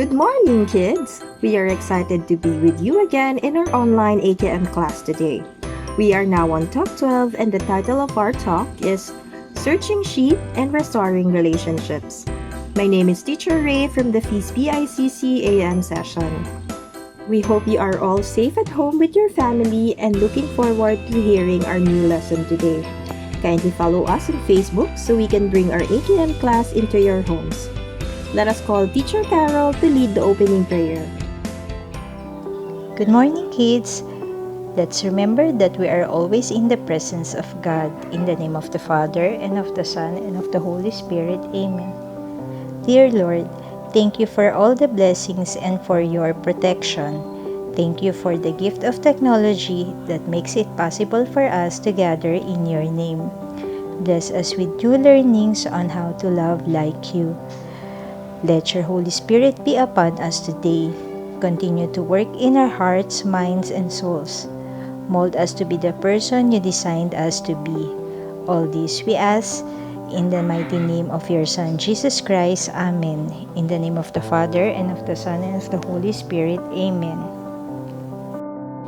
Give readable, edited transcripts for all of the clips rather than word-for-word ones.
Good morning, kids! We are excited to be with you again in our online ATM class today. We are now on Talk 12, and the title of our talk is Searching Sheep and Restoring Relationships. My name is Teacher Ray from the FEAS PICC AM session. We hope you are all safe at home with your family and looking forward to hearing our new lesson today. Kindly follow us on Facebook so we can bring our ATM class into your homes. Let us call Teacher Carol to lead the opening prayer. Good morning, kids. Let's remember that we are always in the presence of God. In the name of the Father, and of the Son, and of the Holy Spirit. Amen. Dear Lord, thank you for all the blessings and for your protection. Thank you for the gift of technology that makes it possible for us to gather in your name. Bless us with new learnings on how to love like you. Let your Holy Spirit be upon us today. Continue to work in our hearts, minds, and souls. Mold us to be the person you designed us to be. All this we ask in the mighty name of your Son, Jesus Christ. Amen. In the name of the Father, and of the Son, and of the Holy Spirit. Amen.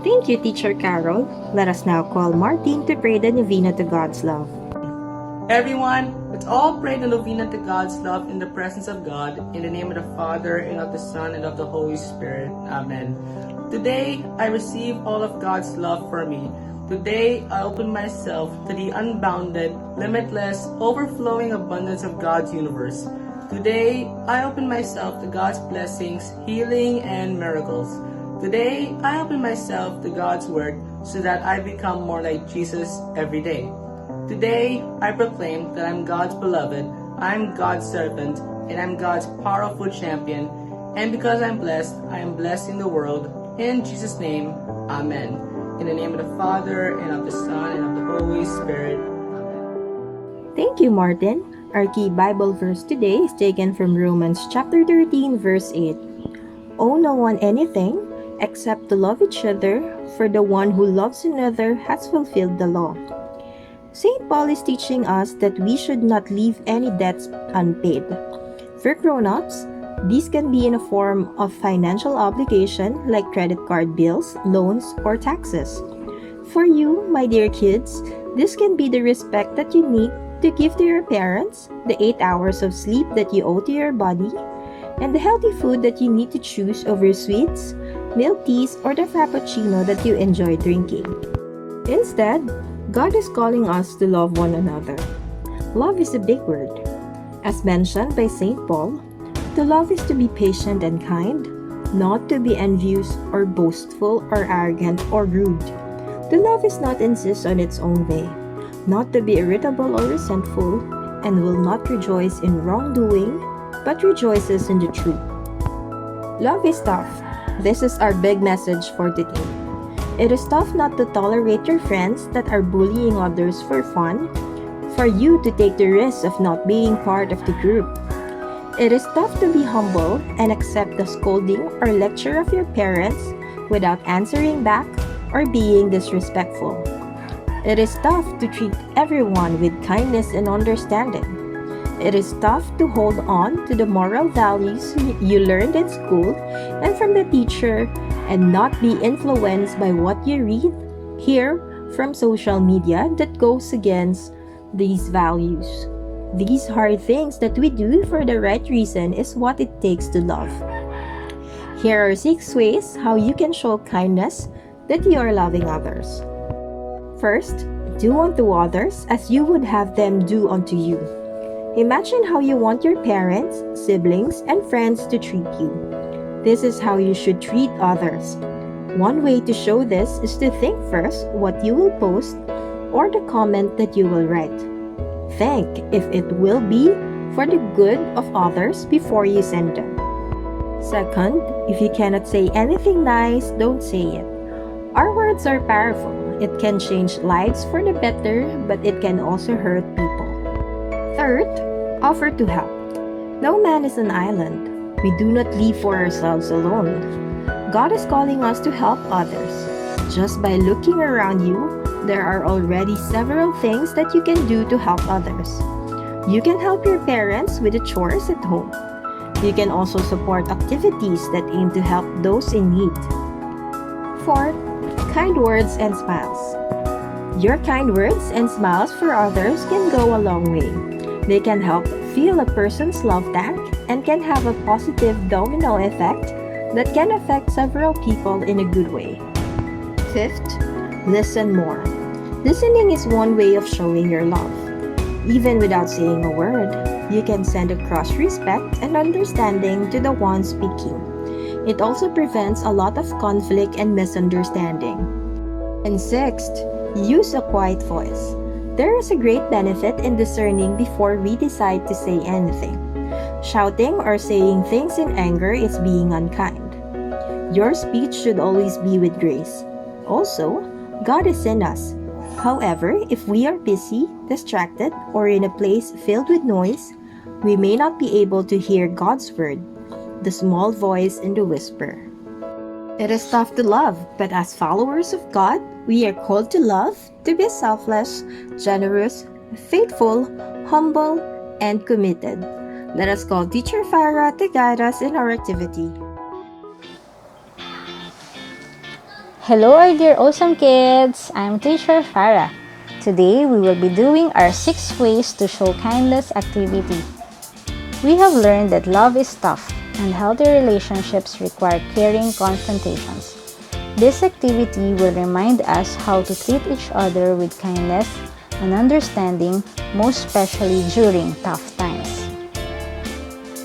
Thank you, Teacher Carol. Let us now call Martin to pray the novena to God's love. Everyone, let's all pray the novena to God's love in the presence of God, in the name of the Father, and of the Son, and of the Holy Spirit. Amen. Today, I receive all of God's love for me. Today, I open myself to the unbounded, limitless, overflowing abundance of God's universe. Today, I open myself to God's blessings, healing, and miracles. Today, I open myself to God's Word so that I become more like Jesus every day. Today, I proclaim that I'm God's beloved, I'm God's servant, and I'm God's powerful champion. And because I'm blessed, I am blessed in the world. In Jesus' name, Amen. In the name of the Father, and of the Son, and of the Holy Spirit. Amen. Thank you, Martin. Our key Bible verse today is taken from Romans chapter 13, verse 8. Owe no one anything except to love each other, for the one who loves another has fulfilled the law. St. Paul is teaching us that we should not leave any debts unpaid. For grown-ups, these can be in a form of financial obligation like credit card bills, loans, or taxes. For you, my dear kids, this can be the respect that you need to give to your parents, the 8 hours of sleep that you owe to your body, and the healthy food that you need to choose over sweets, milk teas, or the frappuccino that you enjoy drinking. Instead, God is calling us to love one another. Love is a big word. As mentioned by St. Paul, to love is to be patient and kind, not to be envious or boastful or arrogant or rude. To love is not insist on its own way, not to be irritable or resentful, and will not rejoice in wrongdoing, but rejoices in the truth. Love is tough. This is our big message for today. It is tough not to tolerate your friends that are bullying others for fun, for you to take the risk of not being part of the group. It is tough to be humble and accept the scolding or lecture of your parents without answering back or being disrespectful. It is tough to treat everyone with kindness and understanding. It is tough to hold on to the moral values you learned in school and from the teacher and not be influenced by what you read, hear from social media that goes against these values. These hard things that we do for the right reason is what it takes to love. Here are 6 ways how you can show kindness that you are loving others. First, do unto others as you would have them do unto you. Imagine how you want your parents, siblings, and friends to treat you. This is how you should treat others. One way to show this is to think first what you will post or the comment that you will write. Think if it will be for the good of others before you send them. Second, if you cannot say anything nice, don't say it. Our words are powerful. It can change lives for the better, but it can also hurt people. Third, offer to help. No man is an island. We do not live for ourselves alone. God is calling us to help others. Just by looking around you, there are already several things that you can do to help others. You can help your parents with the chores at home. You can also support activities that aim to help those in need. Fourth, kind words and smiles. Your kind words and smiles for others can go a long way. They can help fill a person's love tank and can have a positive domino effect that can affect several people in a good way. Fifth, listen more. Listening is one way of showing your love. Even without saying a word, you can send across respect and understanding to the one speaking. It also prevents a lot of conflict and misunderstanding. And sixth, use a quiet voice. There is a great benefit in discerning before we decide to say anything. Shouting or saying things in anger is being unkind. Your speech should always be with grace. Also, God is in us. However, if we are busy, distracted, or in a place filled with noise, we may not be able to hear God's word, the small voice in the whisper. It is tough to love, but as followers of God, we are called to love, to be selfless, generous, faithful, humble, and committed. Let us call Teacher Farah to guide us in our activity. Hello, our dear awesome kids! I'm Teacher Farah. Today, we will be doing our 6 ways to show kindness activity. We have learned that love is tough and healthy relationships require caring confrontations. This activity will remind us how to treat each other with kindness and understanding, most especially during tough times.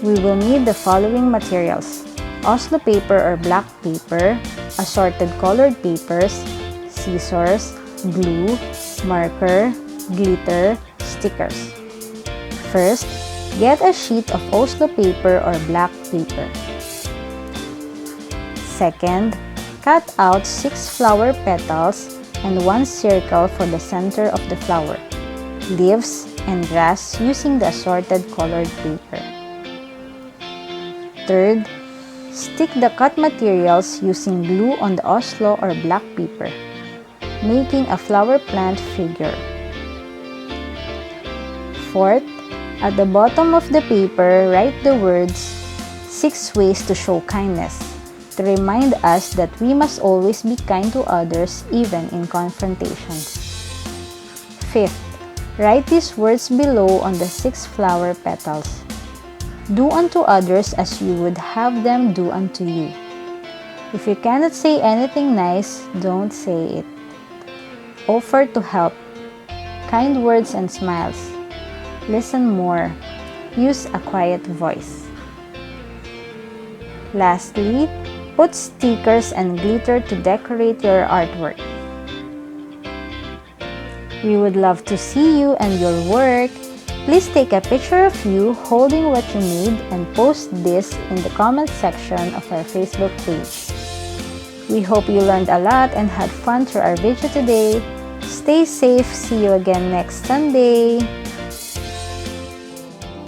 We will need the following materials: Oslo paper or black paper, assorted colored papers, scissors, glue, marker, glitter, stickers. First, get a sheet of Oslo paper or black paper. Second, cut out 6 flower petals and 1 circle for the center of the flower, leaves, and grass using the assorted colored paper. Third, stick the cut materials using glue on the Oslo or black paper, making a flower plant figure. Fourth, at the bottom of the paper, write the words 6 ways to show kindness, to remind us that we must always be kind to others even in confrontations. Fifth, write these words below on the 6 flower petals. Do unto others as you would have them do unto you. If you cannot say anything nice, don't say it. Offer to help. Kind words and smiles. Listen more. Use a quiet voice. Lastly, put stickers and glitter to decorate your artwork. We would love to see you and your work. Please take a picture of you holding what you made and post this in the comment section of our Facebook page. We hope you learned a lot and had fun through our video today. Stay safe. See you again next Sunday.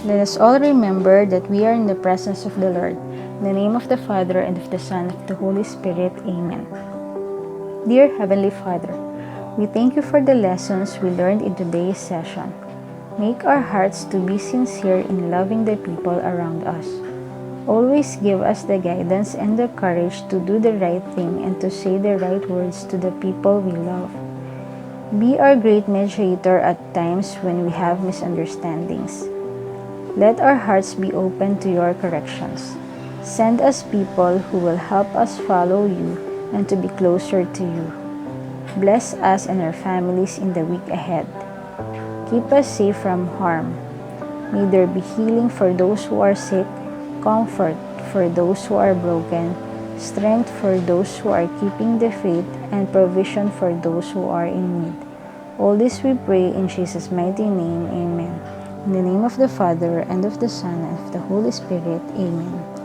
Let us all remember that we are in the presence of the Lord. In the name of the Father, and of the Son, and of the Holy Spirit. Amen. Dear Heavenly Father, we thank you for the lessons we learned in today's session. Make our hearts to be sincere in loving the people around us. Always give us the guidance and the courage to do the right thing and to say the right words to the people we love. Be our great mediator at times when we have misunderstandings. Let our hearts be open to your corrections. Send us people who will help us follow you and to be closer to you. Bless us and our families in the week ahead. Keep us safe from harm. May there be healing for those who are sick, comfort for those who are broken, strength for those who are keeping the faith, and provision for those who are in need. All this we pray in Jesus' mighty name. Amen. In the name of the Father, and of the Son, and of the Holy Spirit. Amen.